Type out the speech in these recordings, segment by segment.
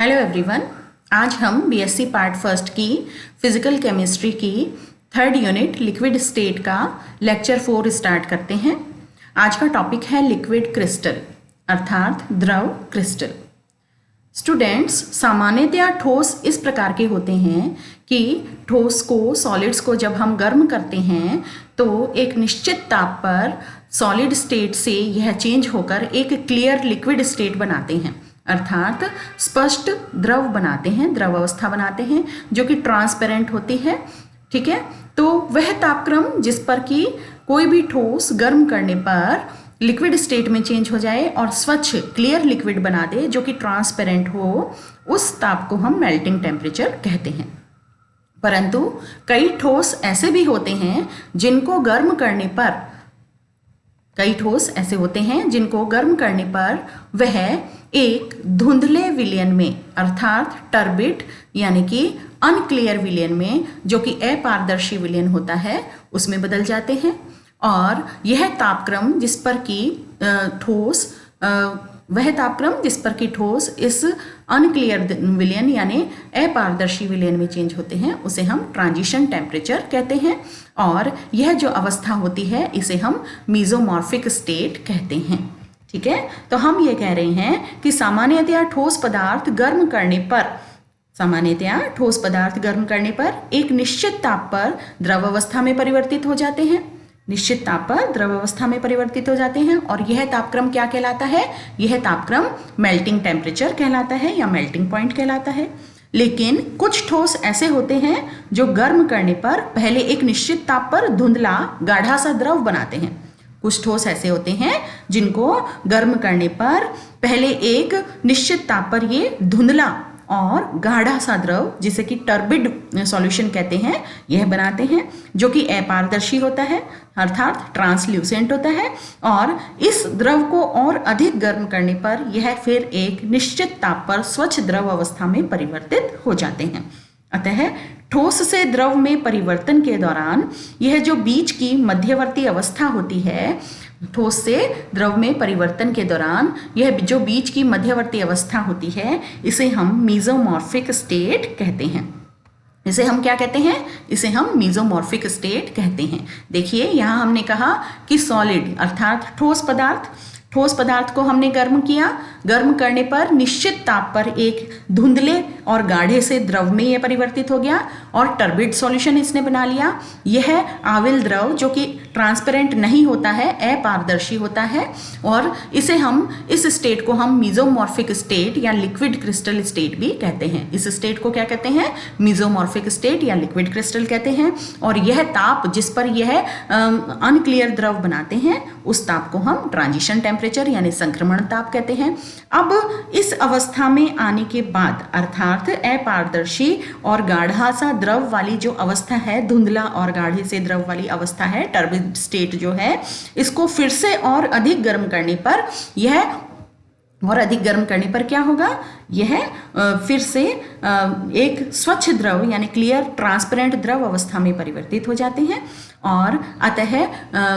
Hello everyone, आज हम BSc part first की फिजिकल केमिस्ट्री की थर्ड यूनिट लिक्विड स्टेट का लेक्चर 4 स्टार्ट करते हैं। आज का टॉपिक है लिक्विड क्रिस्टल अर्थात द्रव क्रिस्टल। स्टूडेंट्स, सामान्यतया ठोस इस प्रकार के होते हैं कि ठोस को सॉलिड्स को जब हम गर्म करते हैं तो एक निश्चित ताप पर सॉलिड स्टेट से यह चेंज होकर एक क्लियर लिक्विड स्टेट बनाते हैं अर्थात स्पष्ट द्रव बनाते हैं, द्रव अवस्था बनाते हैं जो कि ट्रांसपेरेंट होती है। ठीक है, तो वह तापक्रम जिस पर कि कोई भी ठोस गर्म करने पर लिक्विड स्टेट में चेंज हो जाए और स्वच्छ क्लियर लिक्विड बना दे जो कि ट्रांसपेरेंट हो, उस ताप को हम मेल्टिंग टेम्परेचर कहते हैं। परंतु कई ठोस ऐसे भी होते हैं जिनको गर्म करने पर वह एक धुंधले विलयन में अर्थात टर्बिड यानी कि अनक्लियर विलयन में, जो कि अपारदर्शी विलयन होता है, उसमें बदल जाते हैं। और यह तापक्रम जिस पर कि ठोस इस अनक्लियर विलयन यानी अपारदर्शी विलयन में चेंज होते हैं उसे हम ट्रांजिशन टेम्परेचर कहते हैं। और यह जो अवस्था होती है इसे हम मीजोमॉर्फिक स्टेट कहते हैं। ठीक है, तो हम ये कह रहे हैं कि सामान्यतया ठोस पदार्थ गर्म करने पर एक निश्चित ताप पर द्रव अवस्था में परिवर्तित हो जाते हैं और यह तापक्रम क्या कहलाता है? यह तापक्रम मेल्टिंग टेम्परेचर कहलाता है या मेल्टिंग पॉइंट कहलाता है। लेकिन कुछ ठोस ऐसे होते हैं जो गर्म करने पर पहले एक निश्चित ताप पर धुंधला गाढ़ा सा द्रव बनाते हैं। कुछ ठोस ऐसे होते हैं जिनको गर्म करने पर पहले एक निश्चित ताप पर ये धुंधला और गाढ़ा सा द्रव, जिसे कि टर्बिड सॉल्यूशन कहते हैं, यह बनाते हैं जो कि अपारदर्शी होता है अर्थात ट्रांसल्यूसेंट होता है। और इस द्रव को और अधिक गर्म करने पर यह फिर एक निश्चित ताप पर स्वच्छ द्रव अवस्था में परिवर्तित हो जाते हैं। अतः ठोस से द्रव में परिवर्तन के दौरान यह जो बीच की मध्यवर्ती अवस्था होती है, ठोस से द्रव में परिवर्तन के दौरान यह जो बीच की मध्यवर्ती अवस्था होती है, इसे हम मीजोमॉर्फिक स्टेट कहते हैं। इसे हम क्या कहते हैं? इसे हम मीजोमॉर्फिक स्टेट कहते हैं। देखिए, यहाँ हमने कहा कि सॉलिड अर्थात ठोस पदार्थ को हमने गर्म किया, गर्म करने पर निश्चित ताप पर एक धुंधले और गाढ़े से द्रव में यह परिवर्तित हो गया और टर्बिड सॉल्यूशन इसने बना लिया। यह आविल द्रव जो कि ट्रांसपेरेंट नहीं होता है, अपारदर्शी होता है, और इस स्टेट को हम मीजोमॉर्फिक स्टेट या लिक्विड क्रिस्टल स्टेट भी कहते हैं। इस स्टेट को क्या कहते हैं? मीजोमॉर्फिक स्टेट या लिक्विड क्रिस्टल कहते हैं। और यह ताप जिस पर यह अनक्लियर द्रव बनाते हैं, उस ताप को हम ट्रांजिशन टेम्परेचर यानी संक्रमण ताप कहते हैं। अब इस अवस्था में आने के बाद अर्थात अपारदर्शी और गाढ़ा सा द्रव वाली जो अवस्था है, धुंधला और गाढ़े से द्रव वाली अवस्था है, टर्बिड स्टेट जो है, इसको फिर से और अधिक गर्म करने पर क्या होगा? यह फिर से एक स्वच्छ द्रव यानी क्लियर ट्रांसपेरेंट द्रव अवस्था में परिवर्तित हो जाते हैं और अतः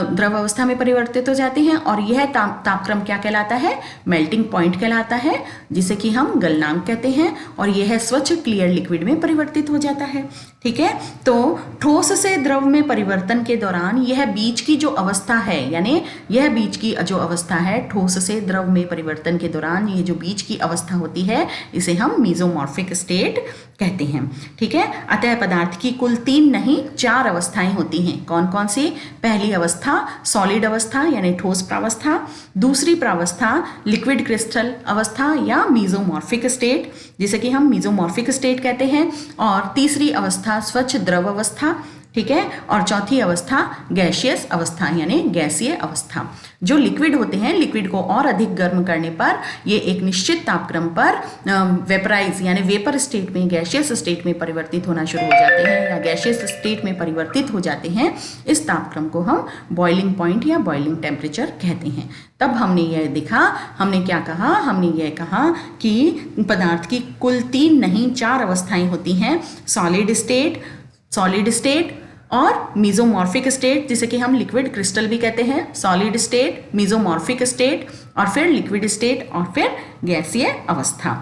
द्रव अवस्था में परिवर्तित हो जाते हैं। और यह तापक्रम क्या कहलाता है? मेल्टिंग पॉइंट कहलाता है, जिसे कि हम गलनांक कहते हैं। और यह स्वच्छ क्लियर लिक्विड में परिवर्तित हो जाता है। ठीक है, तो ठोस से द्रव में परिवर्तन के दौरान यह बीच की जो अवस्था है, यानी यह बीच की जो अवस्था है, ठोस से द्रव में परिवर्तन के दौरान ये जो बीच की अवस्था होती है, इसे हम मीजोमॉर्फिक स्टेट कहते हैं। ठीक है, अतः पदार्थ की कुल 3 नहीं 4 अवस्थाएं होती हैं। कौन कौन सी? पहली अवस्था सॉलिड अवस्था यानी ठोस प्रावस्था, दूसरी प्रावस्था लिक्विड क्रिस्टल अवस्था या मीजोमॉर्फिक स्टेट, जिसे कि हम मीजोमॉर्फिक स्टेट कहते हैं, और तीसरी अवस्था स्वच्छ द्रव अवस्था। ठीक है, और चौथी अवस्था गैसियस अवस्था यानी गैसीय अवस्था। जो लिक्विड होते हैं, लिक्विड को और अधिक गर्म करने पर ये एक निश्चित तापक्रम पर वेपराइज यानी वेपर स्टेट में, गैसियस स्टेट में परिवर्तित होना शुरू हो जाते हैं या गैसियस स्टेट में परिवर्तित हो जाते हैं। इस तापक्रम को हम बॉइलिंग पॉइंट या बॉइलिंग टेम्परेचर कहते हैं। तब हमने ये कहा कि पदार्थ की कुल 3 नहीं 4 अवस्थाएं होती हैं। सॉलिड स्टेट और मीजोमॉर्फिक स्टेट, जिसे कि हम लिक्विड क्रिस्टल भी कहते हैं। सॉलिड स्टेट, मीजोमॉर्फिक स्टेट और फिर लिक्विड स्टेट और फिर गैसीय अवस्था।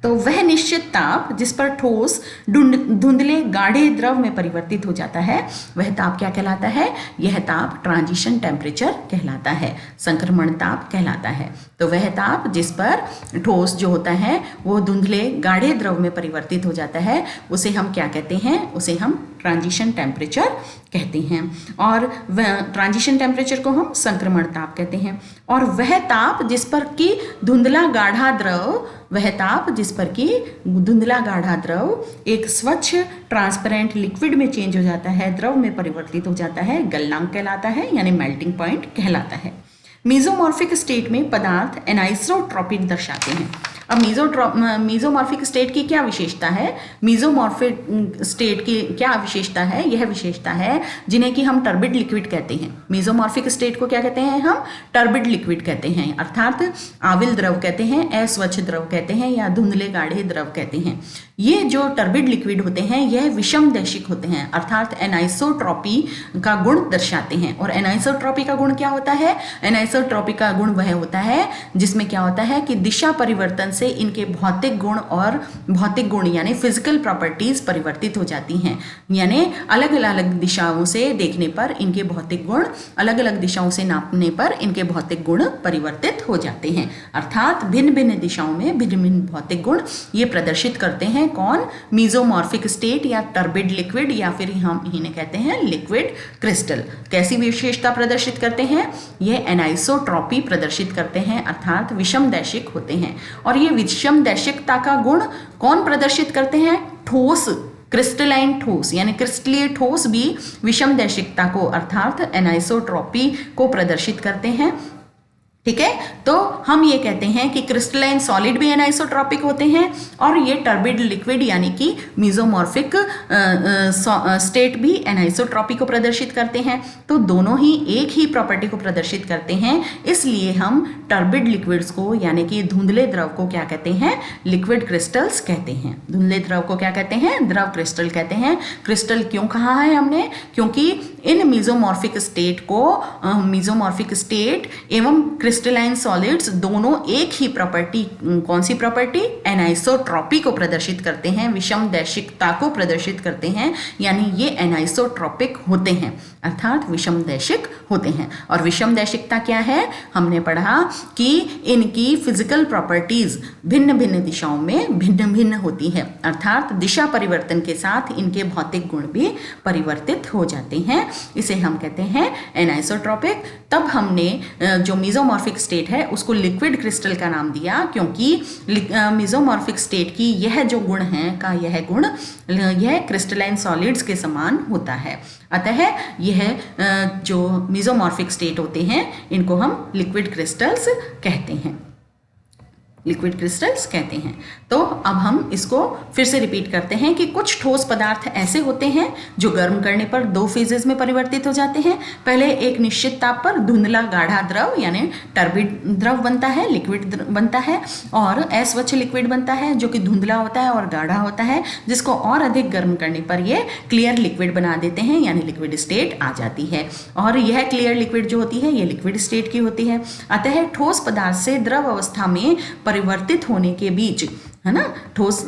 तो वह निश्चित ताप जिस पर ठोस धुंधले गाढ़े द्रव में परिवर्तित हो जाता है वह ताप क्या कहलाता है? यह ताप ट्रांजिशन टेम्परेचर कहलाता है, संक्रमण ताप कहलाता है। तो वह ताप जिस पर ठोस जो होता है वो धुंधले गाढ़े द्रव में परिवर्तित हो जाता है उसे हम क्या कहते हैं? उसे हम ट्रांजिशन टेम्परेचर कहते हैं। और ट्रांजिशन टेम्परेचर को हम संक्रमण ताप कहते हैं। और वह ताप जिस पर कि धुंधला गाढ़ा द्रव, वह ताप जिस पर कि धुंधला गाढ़ा द्रव एक स्वच्छ ट्रांसपेरेंट लिक्विड में चेंज हो जाता है, द्रव में परिवर्तित हो जाता है, गलनांक कहलाता है यानी मेल्टिंग पॉइंट कहलाता है। मीजोमॉर्फिक स्टेट में पदार्थ एनाइसोट्रॉपिक दर्शाते हैं। अब मीजोमॉर्फिक स्टेट की क्या विशेषता है? मीजोमॉर्फिक स्टेट की क्या विशेषता है? यह विशेषता है जिन्हें कि हम टर्बिड लिक्विड कहते हैं। मीजोमॉर्फिक स्टेट को क्या कहते हैं हम? टर्बिड लिक्विड कहते हैं, अर्थात आविल द्रव कहते हैं, अस्वच्छ द्रव कहते हैं या धुंधले गाढ़े द्रव कहते हैं। ये जो टर्बिड लिक्विड होते हैं यह विषम दैशिक होते हैं, अर्थात एनाइसोट्रॉपी का गुण दर्शाते हैं। और एनाइसोट्रॉपी का गुण क्या होता है? एनाइसोट्रॉपी का गुण वह होता है जिसमें क्या होता है कि दिशा परिवर्तन से इनके भौतिक गुण और भौतिक गुण यानी फिजिकल प्रॉपर्टीज परिवर्तित हो जाती हैं, यानी अलग अलग दिशाओं से देखने पर इनके भौतिक गुण, अलग अलग दिशाओं से नापने पर इनके भौतिक गुण परिवर्तित हो जाते हैं। अर्थात भिन्न भिन्न दिशाओं में भिन्न भिन्न भौतिक गुण ये प्रदर्शित करते हैं। कौन? मीजोमॉर्फिक स्टेट या टर्बिड लिक्विड या फिर हम इन्हें कहते हैं लिक्विड क्रिस्टल। कैसी विशेषता प्रदर्शित करते हैं? ये एनाइसोट्रॉपी प्रदर्शित करते हैं, अर्थात विषम दैशिक होते हैं। और ये विषम दैशिकता का गुण कौन प्रदर्शित करते हैं? ठोस, क्रिस्टलाइन ठोस यानी क्रिस्टलीय ठोस भी विषम दैशिकता को अर्थात एनाइसोट्रॉपी को प्रदर्शित करते हैं। ठीक है, तो हम ये कहते हैं कि क्रिस्टलाइन सॉलिड भी एनाइसोट्रॉपिक होते हैं और ये टर्बिड लिक्विड यानी कि मीजोमॉर्फिक स्टेट भी एनाइसोट्रॉपी को प्रदर्शित करते हैं। तो दोनों ही एक ही प्रॉपर्टी को प्रदर्शित करते हैं, इसलिए हम टर्बिड लिक्विड्स को यानी कि धुंधले द्रव को क्या कहते हैं? लिक्विड क्रिस्टल्स कहते हैं। धुंधले द्रव को क्या कहते हैं? द्रव क्रिस्टल कहते हैं। क्रिस्टल क्यों कहा है हमने? क्योंकि इन मीजोमॉर्फिक स्टेट को मीजोमॉर्फिक स्टेट एवं क्रिस्टलाइन सॉलिड्स दोनों एक ही प्रॉपर्टी, कौन सी प्रॉपर्टी? एनाइसोट्रॉपी को प्रदर्शित करते हैं, विषम दैशिकता को प्रदर्शित करते हैं, यानी ये एनाइसोट्रॉपिक होते हैं अर्थात विषम दैशिक होते हैं। और विषम दैशिकता क्या है? हमने पढ़ा कि इनकी फिजिकल प्रॉपर्टीज भिन्न भिन्न दिशाओं में भिन्न भिन्न होती है, अर्थात दिशा परिवर्तन के साथ इनके भौतिक गुण भी परिवर्तित हो जाते हैं। इसे हम कहते हैं एनाइसोट्रॉपिक। तब हमने जो मीजोमॉर्फिक स्टेट है उसको लिक्विड क्रिस्टल का नाम दिया, क्योंकि मीजोमॉर्फिक स्टेट की यह जो गुण है का यह गुण यह क्रिस्टलाइन सॉलिड्स के समान होता है। अतः यह जो मीजोमॉर्फिक स्टेट होते हैं इनको हम लिक्विड क्रिस्टल्स कहते हैं, लिक्विड क्रिस्टल्स कहते हैं। तो अब हम इसको फिर से रिपीट करते हैं कि कुछ ठोस पदार्थ ऐसे होते हैं जो गर्म करने पर दो फेजेस में परिवर्तित हो जाते हैं। पहले एक निश्चित ताप पर धुंधला गाढ़ा द्रव यानी टर्बिड द्रव बनता है, लिक्विड बनता है, और अस्वच्छ लिक्विड बनता है जो कि धुंधला होता है और गाढ़ा होता है, जिसको और अधिक गर्म करने पर ये क्लियर लिक्विड बना देते हैं यानी लिक्विड स्टेट आ जाती है। और यह क्लियर लिक्विड जो होती है ये लिक्विड स्टेट की होती है। अतः ठोस पदार्थ से द्रव अवस्था में परिवर्तित होने के बीच, है ना, ठोस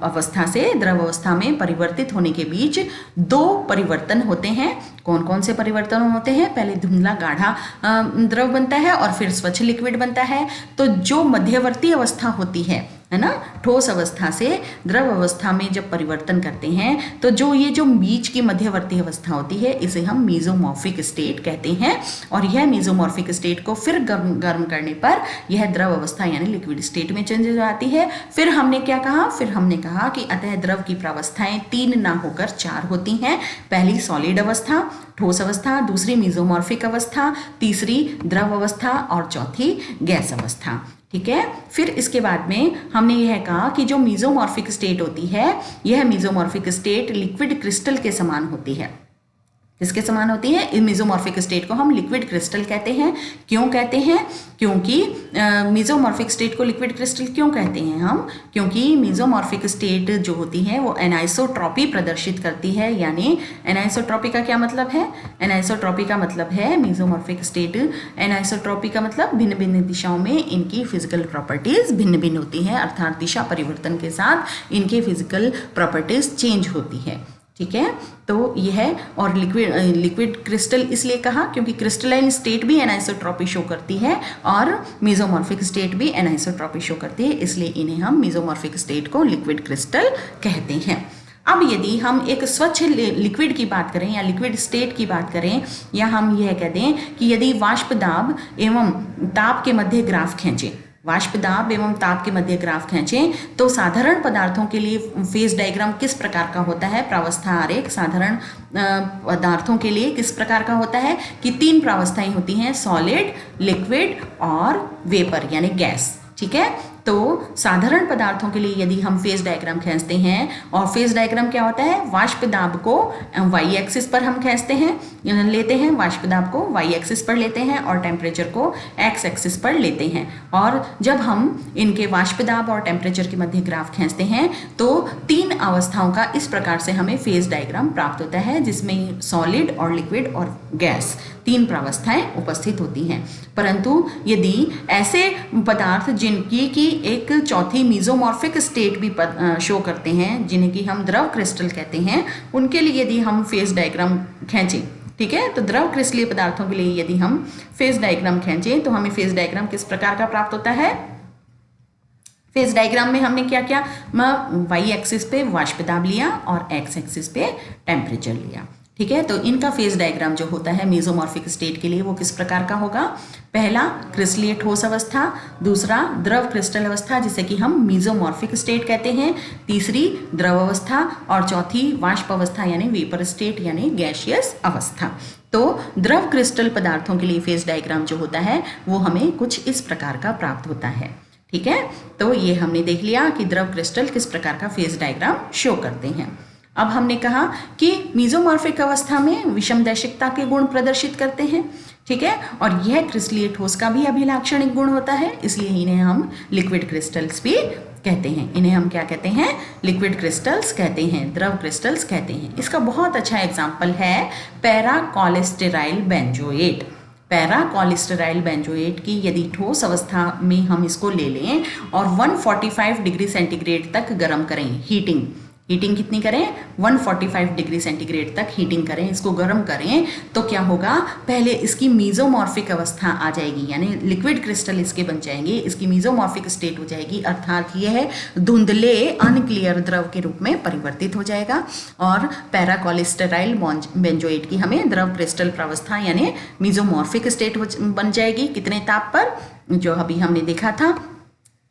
अवस्था से द्रव अवस्था में परिवर्तित होने के बीच दो परिवर्तन होते हैं। कौन कौन से परिवर्तन होते हैं? पहले धुंधला गाढ़ा द्रव बनता है और फिर स्वच्छ लिक्विड बनता है। तो जो मध्यवर्ती अवस्था होती है ना, ठोस अवस्था से द्रव अवस्था में जब परिवर्तन करते हैं तो जो ये जो बीच की मध्यवर्ती अवस्था होती है इसे हम मीजोमॉर्फिक स्टेट कहते हैं। और यह मीजोमॉर्फिक स्टेट को फिर गर्म करने पर यह द्रव अवस्था यानी लिक्विड स्टेट में चेंज हो जाती है। फिर हमने क्या कहा? फिर हमने कहा कि अतः द्रव की प्रावस्थाएं 3 ना होकर 4 होती हैं। पहली सॉलिड अवस्था, ठोस अवस्था, दूसरी मीजोमॉर्फिक अवस्था, तीसरी द्रव अवस्था और चौथी गैस अवस्था। ठीक है, फिर इसके बाद में हमने यह कहा कि जो मीजोमॉर्फिक स्टेट होती है यह मीजोमॉर्फिक स्टेट लिक्विड क्रिस्टल के समान होती है। किसके समान होती है? मेसोमॉर्फिक स्टेट को हम लिक्विड क्रिस्टल कहते हैं। क्यों कहते हैं? क्योंकि मेसोमॉर्फिक स्टेट को लिक्विड क्रिस्टल क्यों कहते हैं हम? क्योंकि मेसोमॉर्फिक स्टेट जो होती है वो एनाइसोट्रॉपी प्रदर्शित करती है। यानी एनाइसोट्रॉपी का क्या मतलब है? एनाइसोट्रॉपी का मतलब है, मेसोमॉर्फिक स्टेट, एनाइसोट्रॉपी का मतलब भिन्न भिन्न दिशाओं में इनकी फिजिकल प्रॉपर्टीज भिन्न भिन्न होती हैं, अर्थात दिशा परिवर्तन के साथ इनके फिजिकल प्रॉपर्टीज चेंज होती है। ठीक है, तो यह और लिक्विड क्रिस्टल इसलिए कहा क्योंकि क्रिस्टलाइन स्टेट भी एनाइसोट्रॉपी शो करती है और मेसोमॉर्फिक स्टेट भी एनाइसोट्रॉपी शो करती है, इसलिए इन्हें हम मेसोमॉर्फिक स्टेट को लिक्विड क्रिस्टल कहते हैं। अब यदि हम एक स्वच्छ लिक्विड की बात करें या लिक्विड स्टेट की बात करें, या हम यह कह दें कि यदि वाष्प दाब एवं ताप के मध्य ग्राफ खींचें, वाष्प दाब एवं ताप के मध्य ग्राफ खींचें, तो साधारण पदार्थों के लिए फेज डायग्राम किस प्रकार का होता है? प्रावस्था आरेख साधारण पदार्थों के लिए किस प्रकार का होता है कि 3 प्रावस्थाएं होती हैं, सॉलिड, लिक्विड और वेपर यानी गैस। ठीक है, तो साधारण पदार्थों के लिए यदि हम फेज डायग्राम खींचते हैं, और फेज डायग्राम क्या होता है? वाष्प दाब को वाई एक्सिस पर हम खींचते हैं, लेते हैं, वाष्प दाब को वाई एक्सिस पर लेते हैं और टेम्परेचर को एक्स एक्सिस पर लेते हैं। और जब हम इनके वाष्प दाब और टेम्परेचर के मध्य ग्राफ खींचते हैं तो 3 अवस्थाओं का इस प्रकार से हमें फेज डायग्राम प्राप्त होता है, जिसमें सॉलिड और लिक्विड और गैस 3 प्रावस्थाएं उपस्थित होती हैं। परंतु यदि ऐसे पदार्थ जिनकी की एक चौथी मेसोमॉर्फिक स्टेट भी शो करते हैं, जिन्हें कि हम द्रव क्रिस्टल कहते हैं, उनके लिए यदि हम फेज डायग्राम खींचें, ठीक है, तो द्रव क्रिस्टलीय पदार्थों के लिए यदि हम फेज डायग्राम खींचें तो हमें फेज डायग्राम किस प्रकार का प्राप्त होता है? फेज डायग्राम में हमने क्या किया? वाई एक्सिस पे वाष्प दाब लिया और एक्स एक्सिस पे टेम्परेचर लिया। ठीक है, तो इनका फेज डायग्राम जो होता है मेसोमॉर्फिक स्टेट के लिए वो किस प्रकार का होगा? पहला क्रिस्टलीय ठोस अवस्था, दूसरा द्रव क्रिस्टल अवस्था जिसे कि हम मेसोमॉर्फिक स्टेट कहते हैं, तीसरी द्रव अवस्था और चौथी वाष्प अवस्था यानी वेपर स्टेट यानी गैसियस अवस्था। तो द्रव क्रिस्टल पदार्थों के लिए फेज डायग्राम जो होता है वो हमें कुछ इस प्रकार का प्राप्त होता है। ठीक है, तो ये हमने देख लिया कि द्रव क्रिस्टल किस प्रकार का फेज डायग्राम शो करते हैं। अब हमने कहा कि मेसोमॉर्फिक अवस्था में विषमदैशिकता के गुण प्रदर्शित करते हैं। ठीक है, और यह क्रिस्टलीय ठोस का भी अभिलाक्षणिक गुण होता है, इसलिए इन्हें हम लिक्विड क्रिस्टल्स भी कहते हैं। इन्हें हम क्या कहते हैं? लिक्विड क्रिस्टल्स कहते हैं, द्रव क्रिस्टल्स कहते हैं। इसका बहुत अच्छा एग्जाम्पल है पैरा कोलेस्टेराइल बेंजोएट। पैरा कोलेस्टेराइल बेंजोएट की यदि ठोस अवस्था में हम इसको ले लें और 145 डिग्री सेंटीग्रेड तक गर्म करें, हीटिंग कितनी करें? 145 डिग्री सेंटीग्रेड तक हीटिंग करें, इसको गर्म करें, तो क्या होगा? पहले इसकी मेसोमॉर्फिक अवस्था आ जाएगी, यानी लिक्विड क्रिस्टल इसके बन जाएंगे, इसकी मेसोमॉर्फिक स्टेट हो जाएगी, अर्थात यह धुंधले अनक्लियर द्रव के रूप में परिवर्तित हो जाएगा। और पैरा कोलेस्टेराइल बेंजोएट की हमें द्रव क्रिस्टल प्रावस्था यानी मेसोमॉर्फिक स्टेट बन जाएगी। कितने ताप पर? जो अभी हमने देखा था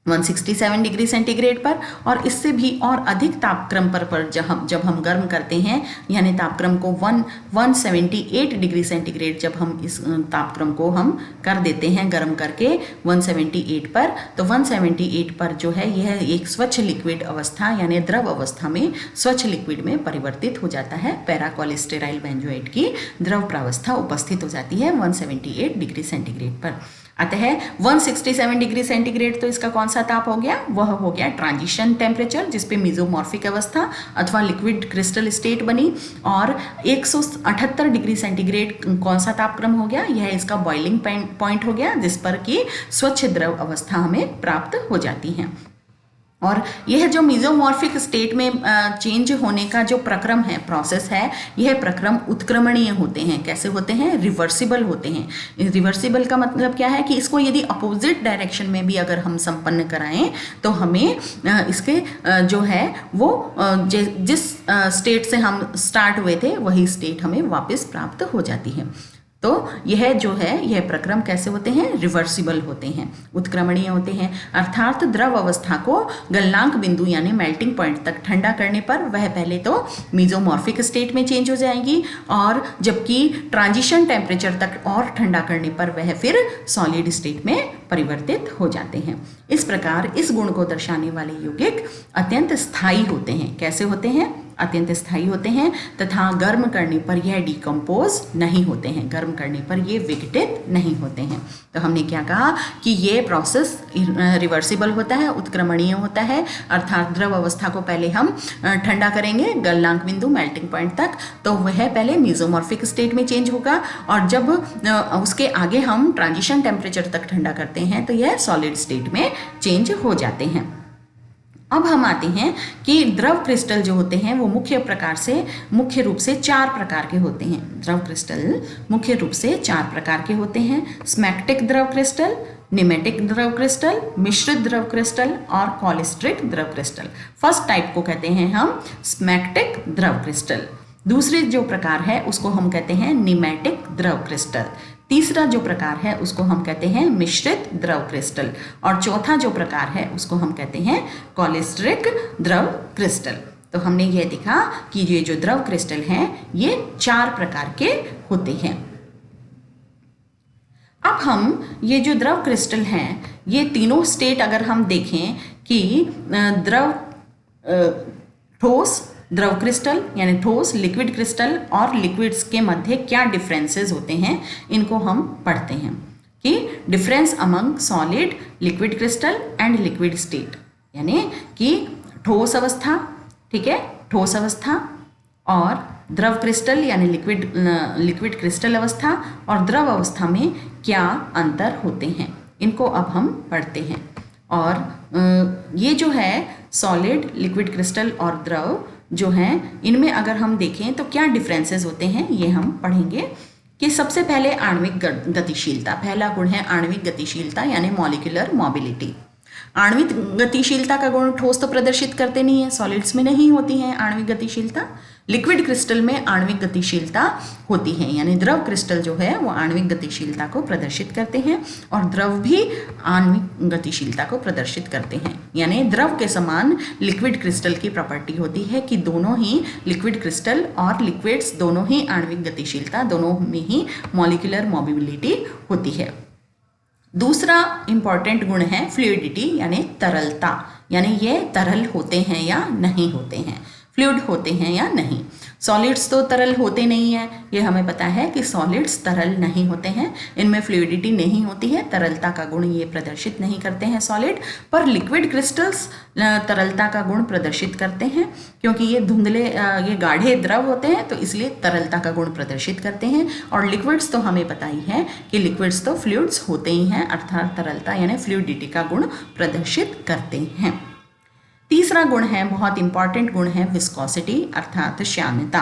167 डिग्री सेंटीग्रेड पर, और इससे भी और अधिक तापक्रम पर जब हम गर्म करते हैं, यानी तापक्रम को 178 डिग्री सेंटीग्रेड जब हम इस तापक्रम को हम कर देते हैं गर्म करके 178 पर, तो 178 पर जो है यह एक स्वच्छ लिक्विड अवस्था यानी द्रव अवस्था में स्वच्छ लिक्विड में परिवर्तित हो जाता है। पैरा कोलेस्टेराइल बेंजोएट की द्रव प्रावस्था उपस्थित हो जाती है 178 डिग्री सेंटीग्रेड पर। अतः 167 डिग्री सेंटीग्रेड तो इसका कौन सा ताप हो गया? वह हो गया ट्रांजिशन टेम्परेचर, जिसपे मेसोमॉर्फिक अवस्था अथवा लिक्विड क्रिस्टल स्टेट बनी। और 178 डिग्री सेंटीग्रेड कौन सा तापक्रम हो गया? यह इसका बॉइलिंग पॉइंट हो गया, जिस पर कि स्वच्छ द्रव अवस्था हमें प्राप्त हो जाती है। और यह जो मेसोमॉर्फिक स्टेट में चेंज होने का जो प्रक्रम है, प्रोसेस है, यह प्रक्रम उत्क्रमणीय होते हैं। कैसे होते हैं? रिवर्सिबल होते हैं। रिवर्सिबल का मतलब क्या है कि इसको यदि अपोजिट डायरेक्शन में भी अगर हम संपन्न कराएं तो हमें इसके जो है वो जिस स्टेट से हम स्टार्ट हुए थे वही स्टेट हमें वापस प्राप्त हो जाती है। तो यह जो है यह प्रक्रम कैसे होते हैं? रिवर्सिबल होते हैं, उत्क्रमणीय होते हैं, अर्थात द्रव अवस्था को गलनांक बिंदु यानी मेल्टिंग पॉइंट तक ठंडा करने पर वह पहले तो मेसोमॉर्फिक स्टेट में चेंज हो जाएगी, और जबकि ट्रांजिशन टेम्परेचर तक और ठंडा करने पर वह फिर सॉलिड स्टेट में परिवर्तित हो जाते हैं। इस प्रकार इस गुण को दर्शाने वाले यौगिक अत्यंत स्थायी होते हैं। कैसे होते हैं? अत्यंत स्थायी होते हैं तथा गर्म करने पर यह डिकम्पोज नहीं होते हैं, गर्म करने पर ये विघटित नहीं होते हैं। तो हमने क्या कहा कि ये प्रोसेस रिवर्सिबल होता है, उत्क्रमणीय होता है, अर्थात द्रव अवस्था को पहले हम ठंडा करेंगे गलनांक बिंदु मेल्टिंग पॉइंट तक, तो वह पहले मेसोमॉर्फिक स्टेट में चेंज होगा, और जब उसके आगे हम ट्रांजिशन टेम्परेचर तक ठंडा करते हैं तो यह सॉलिड स्टेट में चेंज हो जाते हैं। अब हम आते हैं कि द्रव क्रिस्टल जो होते हैं वो मुख्य रूप से 4 प्रकार के होते हैं। द्रव क्रिस्टल मुख्य रूप से 4 प्रकार के होते हैं। स्मैक्टिक द्रव क्रिस्टल, निमेटिक द्रव क्रिस्टल, मिश्रित द्रव क्रिस्टल और कॉलिस्ट्रिक द्रव क्रिस्टल। फर्स्ट टाइप को कहते हैं हम स्मैक्टिक द्रव क्रिस्टल। दूसरे जो प्रकार है उसको हम कहते हैं निमेटिक द्रव क्रिस्टल। तीसरा जो प्रकार है उसको हम कहते हैं मिश्रित द्रव क्रिस्टल, और चौथा जो प्रकार है उसको हम कहते हैं कॉलिस्ट्रिक द्रव क्रिस्टल। तो हमने ये देखा कि ये जो द्रव क्रिस्टल हैं ये 4 प्रकार के होते हैं। अब हम ये जो द्रव क्रिस्टल हैं ये तीनों स्टेट अगर हम देखें कि ठोस द्रव क्रिस्टल यानी ठोस लिक्विड क्रिस्टल और लिक्विड्स के मध्य क्या डिफरेंसेस होते हैं, इनको हम पढ़ते हैं कि difference among solid liquid crystal and liquid state, यानी कि ठोस अवस्था, ठीक है, ठोस अवस्था और द्रव क्रिस्टल यानी लिक्विड क्रिस्टल अवस्था और द्रव अवस्था में क्या अंतर होते हैं, इनको अब हम पढ़ते हैं। और ये जो है सॉलिड लिक्विड क्रिस्टल और द्रव जो हैं इनमें अगर हम देखें तो क्या डिफरेंसेस होते हैं ये हम पढ़ेंगे। कि सबसे पहले आणविक गतिशीलता, पहला गुण है आणविक गतिशीलता यानी मॉलिक्यूलर मोबिलिटी। आणविक गतिशीलता का गुण ठोस तो प्रदर्शित करते नहीं है, सॉलिड्स में नहीं होती है आणविक गतिशीलता। लिक्विड क्रिस्टल में आणविक गतिशीलता होती है, यानी द्रव क्रिस्टल जो है वो आणविक गतिशीलता को प्रदर्शित करते हैं और द्रव भी आणविक गतिशीलता को प्रदर्शित करते हैं। यानी द्रव के समान लिक्विड क्रिस्टल की प्रॉपर्टी होती है कि दोनों ही लिक्विड क्रिस्टल और लिक्विड्स दोनों ही आणविक गतिशीलता, दोनों में ही मॉलिक्यूलर मोबिलिटी होती है। दूसरा इंपॉर्टेंट गुण है फ्लूइडिटी यानी तरलता, यानी ये तरल होते हैं या नहीं होते हैं, फ्लूइड होते हैं या नहीं। सॉलिड्स तो तरल होते नहीं हैं, ये हमें पता है कि सॉलिड्स तरल नहीं होते हैं, इनमें फ्लूइडिटी नहीं होती है, तरलता का गुण ये प्रदर्शित नहीं करते हैं सॉलिड। पर लिक्विड क्रिस्टल्स तरलता का गुण प्रदर्शित करते हैं, क्योंकि ये धुंधले ये गाढ़े द्रव होते हैं तो इसलिए तरलता का गुण प्रदर्शित करते हैं। और लिक्विड्स तो हमें पता ही है कि लिक्विड्स तो फ्लूइड्स होते ही हैं, अर्थात तरलता यानी फ्लूइडिटी का गुण प्रदर्शित करते हैं। तीसरा गुण है, बहुत इंपॉर्टेंट गुण है, विस्कोसिटी अर्थात श्यानता।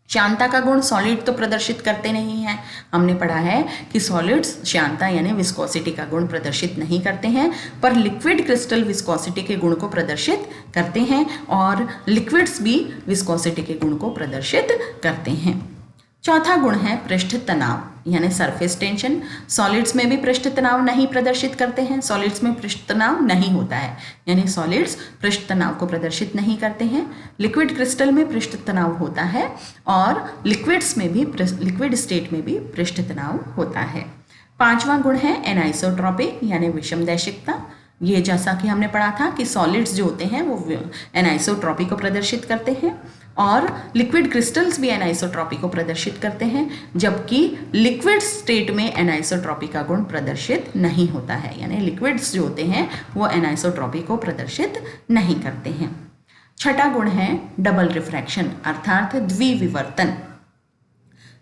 श्यानता का गुण सॉलिड तो प्रदर्शित करते नहीं हैं, हमने पढ़ा है कि सॉलिड्स श्यानता यानी विस्कोसिटी का गुण प्रदर्शित नहीं करते हैं, पर लिक्विड क्रिस्टल विस्कोसिटी के गुण को प्रदर्शित करते हैं और लिक्विड्स भी विस्कोसिटी के गुण को प्रदर्शित करते हैं। चौथा गुण है पृष्ठ तनाव यानी सरफेस टेंशन। सॉलिड्स में भी पृष्ठ तनाव नहीं प्रदर्शित करते हैं, सॉलिड्स में पृष्ठ तनाव नहीं होता है, यानी सॉलिड्स पृष्ठ तनाव को प्रदर्शित नहीं करते हैं। लिक्विड क्रिस्टल में पृष्ठ तनाव होता है और लिक्विड्स में भी, लिक्विड स्टेट में भी पृष्ठ तनाव होता है। पांचवा गुण है एनाइसोट्रॉपी यानी विषमदैशिकता। ये जैसा कि हमने पढ़ा था कि सॉलिड्स जो होते हैं वो एनाइसोट्रॉपी को प्रदर्शित करते हैं और लिक्विड क्रिस्टल्स भी एनाइसोट्रॉपी को प्रदर्शित करते हैं, जबकि लिक्विड स्टेट में एनाइसोट्रॉपी का गुण प्रदर्शित नहीं होता है, यानी लिक्विड्स जो होते हैं वो एनाइसोट्रॉपी को प्रदर्शित नहीं करते हैं। छठा गुण है डबल रिफ्रैक्शन अर्थात द्विविवर्तन।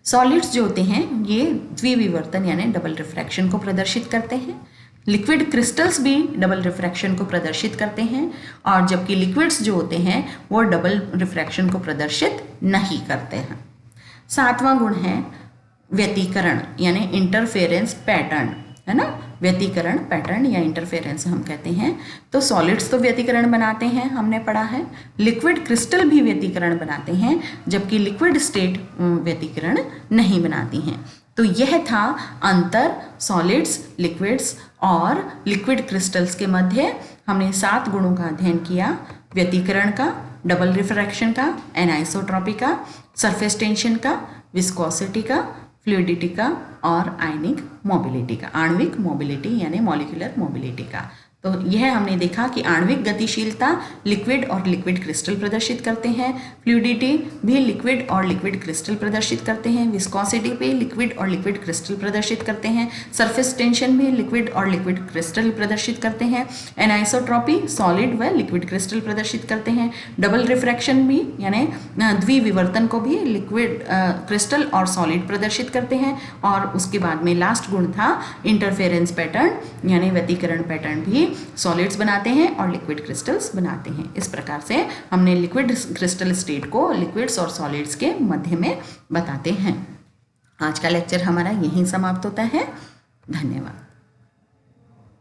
सॉलिड्स जो होते हैं ये द्विविवर्तन यानी डबल रिफ्रैक्शन को प्रदर्शित करते हैं। लिक्विड क्रिस्टल्स भी डबल रिफ्रैक्शन को प्रदर्शित करते हैं और जबकि लिक्विड्स जो होते हैं वो डबल रिफ्रैक्शन को प्रदर्शित नहीं करते हैं। सातवां गुण है व्यतिकरण यानी इंटरफेरेंस पैटर्न, है ना, व्यतिकरण पैटर्न या इंटरफेरेंस हम कहते हैं। तो सॉलिड्स तो व्यतिकरण बनाते हैं, हमने पढ़ा है, लिक्विड क्रिस्टल भी व्यतिकरण बनाते हैं, जबकि लिक्विड स्टेट व्यतिकरण नहीं बनाती हैं। तो यह था अंतर सॉलिड्स, लिक्विड्स और लिक्विड क्रिस्टल्स के मध्य। हमने 7 गुणों का अध्ययन किया, व्यतिकरण का, डबल रिफ्रैक्शन का, एनाइसोट्रॉपी का, सरफेस टेंशन का, विस्कोसिटी का, फ्लूइडिटी का और आयनिक मोबिलिटी का, आणविक मोबिलिटी यानी मॉलिक्यूलर मोबिलिटी का। तो यह हमने देखा कि आणविक गतिशीलता लिक्विड और लिक्विड क्रिस्टल प्रदर्शित करते हैं, फ्लूइडिटी भी लिक्विड और लिक्विड क्रिस्टल प्रदर्शित करते हैं, विस्कोसिटी भी लिक्विड और लिक्विड क्रिस्टल प्रदर्शित करते हैं, सरफेस टेंशन भी लिक्विड और लिक्विड क्रिस्टल प्रदर्शित करते हैं, एनाइसोट्रॉपी सॉलिड व लिक्विड क्रिस्टल प्रदर्शित करते हैं, डबल रिफ्रैक्शन भी यानी द्विविवर्तन को भी लिक्विड क्रिस्टल और सॉलिड प्रदर्शित करते हैं, और उसके बाद में लास्ट गुण था इंटरफेरेंस पैटर्न यानी व्यतिकरण पैटर्न भी सॉलिड्स बनाते हैं और लिक्विड क्रिस्टल्स बनाते हैं। इस प्रकार से हमने लिक्विड क्रिस्टल स्टेट को लिक्विड्स और सॉलिड्स के मध्य में बताते हैं। आज का लेक्चर हमारा यहीं समाप्त होता है। धन्यवाद।